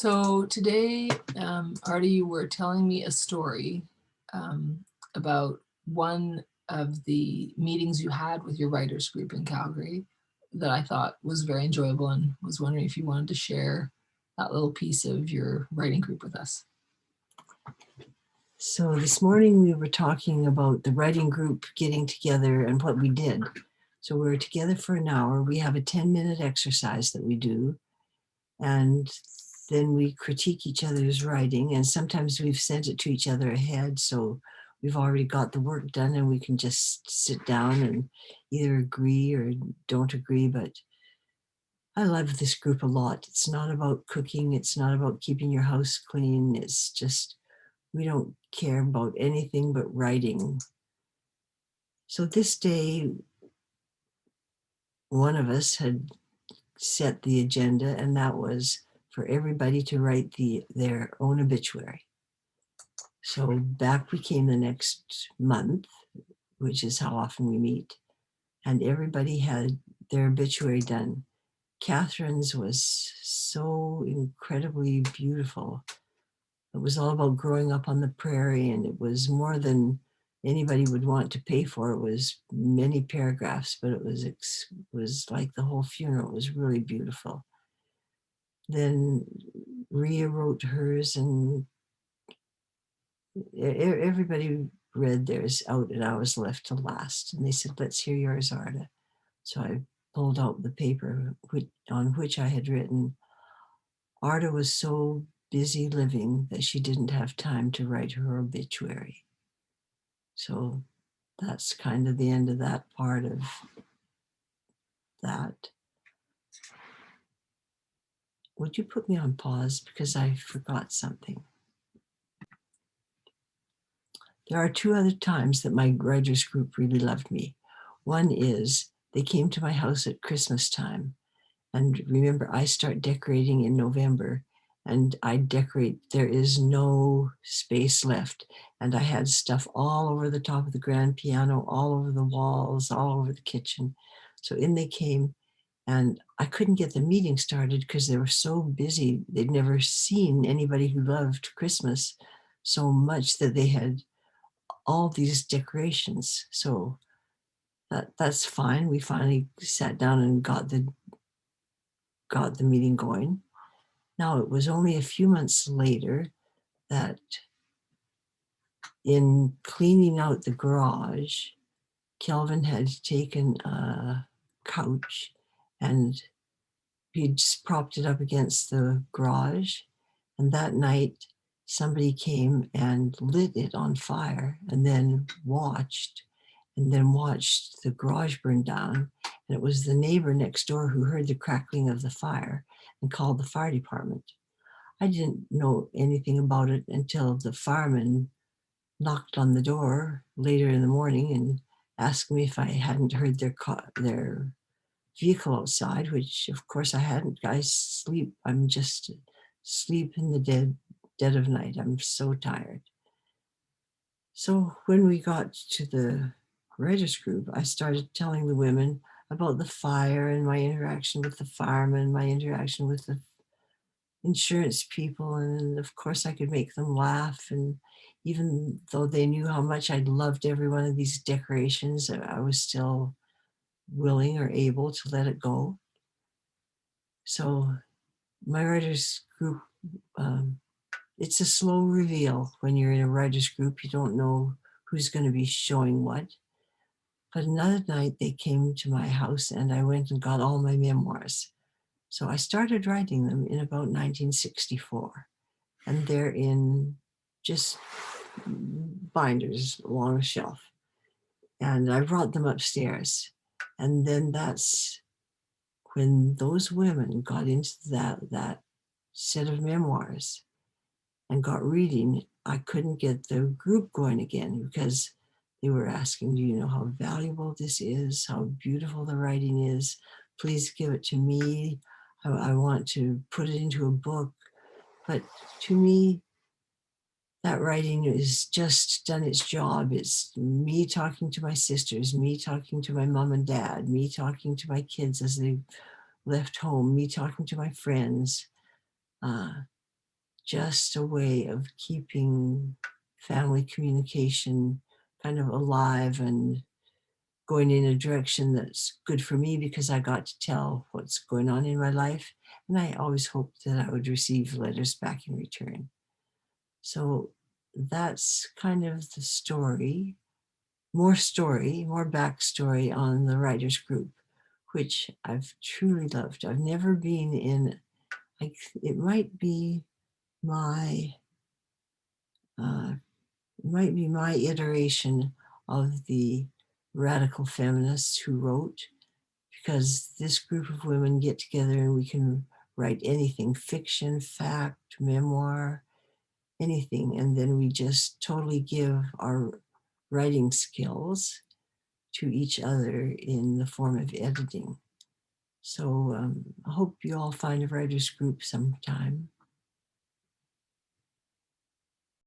So today, Artie, you were telling me a story about one of the meetings you had with your writers group in Calgary that I thought was very enjoyable, and was wondering if you wanted to share that little piece of your writing group with us. So this morning we were talking about the writing group getting together and what we did. So we were together for an hour. We have a 10-minute exercise that we do, and then we critique each other's writing, and sometimes we've sent it to each other ahead, so we've already got the work done and we can just sit down and either agree or don't agree. But I love this group a lot. It's not about cooking, it's not about keeping your house clean, it's just we don't care about anything but writing. So this day, one of us had set the agenda, and that was for everybody to write their own obituary. So back we came the next month, which is how often we meet, and everybody had their obituary done. Catherine's was so incredibly beautiful. It was all about growing up on the prairie, and it was more than anybody would want to pay for. It was many paragraphs, but it was like the whole funeral. It was really beautiful. Then Rhea wrote hers, and everybody read theirs out, and I was left to last. And they said, "Let's hear yours, Arta." So I pulled out the paper on which I had written, "Arta was so busy living that she didn't have time to write her obituary." So that's kind of the end of that part of that. Would you put me on pause because I forgot something? There are two other times that my writers group really loved me. One is they came to my house at Christmas time. And remember, I start decorating in November, and I decorate. There is no space left. And I had stuff all over the top of the grand piano, all over the walls, all over the kitchen. So in they came, and I couldn't get the meeting started because they were so busy. They'd never seen anybody who loved Christmas so much that they had all these decorations. So that's fine. We finally sat down and got the meeting going. Now, it was only a few months later that in cleaning out the garage, Kelvin had taken a couch and he'd propped it up against the garage. And that night, somebody came and lit it on fire and then watched the garage burn down. And it was the neighbor next door who heard the crackling of the fire and called the fire department. I didn't know anything about it until the fireman knocked on the door later in the morning and asked me if I hadn't heard their vehicle outside, which of course I hadn't. I'm just asleep in the dead of night. I'm so tired. So when we got to the writers group, I started telling the women about the fire and my interaction with the fireman, my interaction with the insurance people, and of course I could make them laugh. And even though they knew how much I'd loved every one of these decorations, I was still willing or able to let it go. So my writers group, it's a slow reveal when you're in a writers group. You don't know who's going to be showing what. But another night they came to my house and I went and got all my memoirs. So I started writing them in about 1964, and they're in just binders along a shelf. And I brought them upstairs. And then that's when those women got into that set of memoirs and got reading. I couldn't get the group going again because they were asking, "Do you know how valuable this is? How beautiful the writing is? Please give it to me. I want to put it into a book." But to me, that writing is just done its job. It's me talking to my sisters, me talking to my mom and dad, me talking to my kids as they left home, me talking to my friends. just a way of keeping family communication kind of alive and going in a direction that's good for me because I got to tell what's going on in my life. And I always hoped that I would receive letters back in return. So that's kind of the story, more backstory on the writers group, which I've truly loved. I've never been in, like, it might be my, uh, it might be my iteration of the radical feminists who wrote, because this group of women get together and we can write anything, fiction, fact, memoir, anything. And then we just totally give our writing skills to each other in the form of editing. So I hope you all find a writers group sometime.